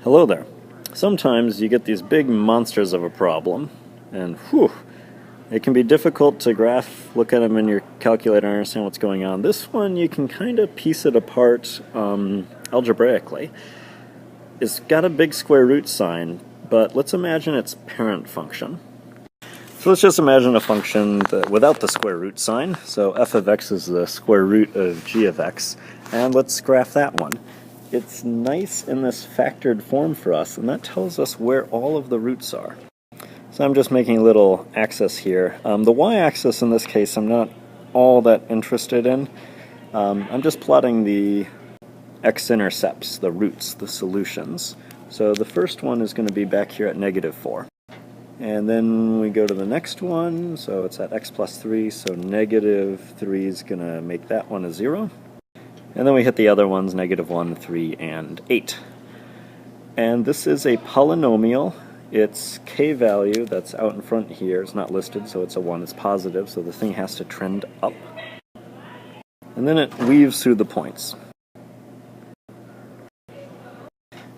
Hello there. Sometimes you get these big monsters of a problem, and whew, it can be difficult to look at them in your calculator and understand what's going on. This one, you can kind of piece it apart algebraically. It's got a big square root sign, but let's imagine its parent function. So let's just imagine a function without the square root sign. So f of x is the square root of g of x, and let's graph that one. It's nice in this factored form for us, and that tells us where all of the roots are. So I'm just making a little axis here. The y-axis in this case I'm not all that interested in. I'm just plotting the x-intercepts, the roots, the solutions. So the first one is going to be back here at -4. And then we go to the next one, so it's at x plus 3, so -3 is going to make that one a 0. And then we hit the other ones, -1, 3, and 8. And this is a polynomial. Its k-value that's out in front here is not listed, so it's a 1. It's positive, so the thing has to trend up. And then it weaves through the points.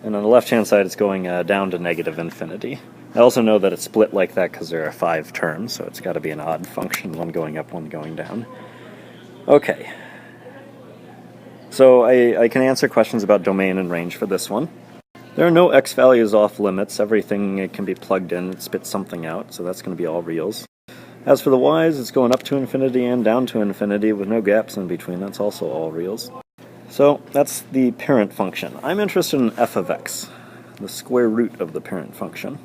And on the left-hand side, it's going down to -infinity. I also know that it's split like that because there are 5 terms, so it's got to be an odd function, one going up, one going down. Okay. So I can answer questions about domain and range for this one. There are no x values off limits. Everything can be plugged in. It spits something out, so that's going to be all reals. As for the y's, it's going up to infinity and down to infinity with no gaps in between. That's also all reals. So that's the parent function. I'm interested in f of x, the square root of the parent function.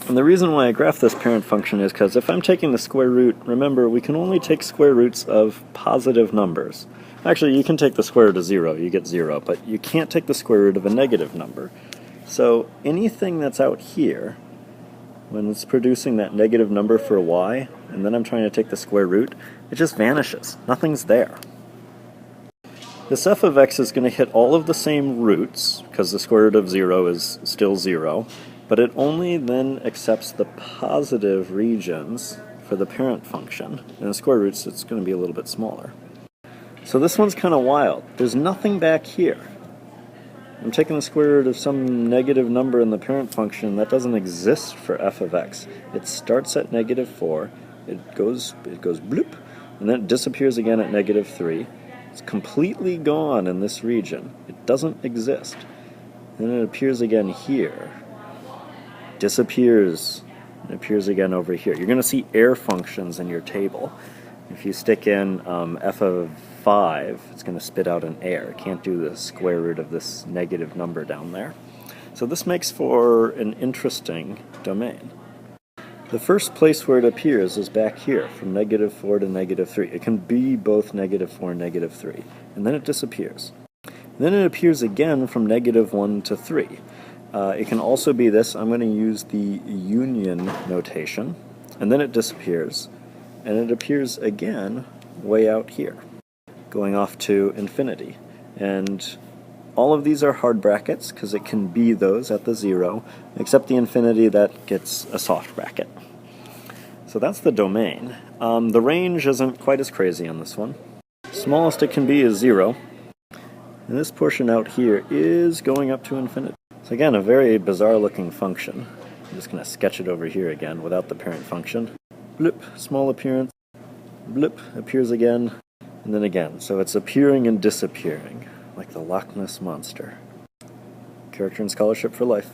And the reason why I graph this parent function is because if I'm taking the square root, remember, we can only take square roots of positive numbers. Actually, you can take the square root of 0, you get 0, but you can't take the square root of a negative number. So anything that's out here, when it's producing that negative number for a y, and then I'm trying to take the square root, it just vanishes. Nothing's there. This f of x is going to hit all of the same roots, because the square root of 0 is still 0, but it only then accepts the positive regions for the parent function. And the square roots, it's going to be a little bit smaller. So this one's kind of wild. There's nothing back here. I'm taking the square root of some negative number in the parent function that doesn't exist for f of x. It starts at -4, it goes bloop, and then it disappears again at -3. It's completely gone in this region. It doesn't exist. Then it appears again here. Disappears, and appears again over here. You're going to see error functions in your table. If you stick in f of 5, it's going to spit out an error. It can't do the square root of this negative number down there. So this makes for an interesting domain. The first place where it appears is back here, from -4 to -3. It can be both -4 and -3, and then it disappears. Then it appears again from -1 to 3. It can also be this. I'm going to use the union notation, and then it disappears, and it appears again way out here, going off to infinity. And all of these are hard brackets because it can be those at the 0, except the infinity that gets a soft bracket. So that's the domain. The range isn't quite as crazy on this one. Smallest it can be is 0, and this portion out here is going up to infinity. So again, a very bizarre looking function. I'm just going to sketch it over here again without the parent function. Blip, small appearance. Blip, appears again, and then again. So it's appearing and disappearing, like the Loch Ness Monster. Character and scholarship for life.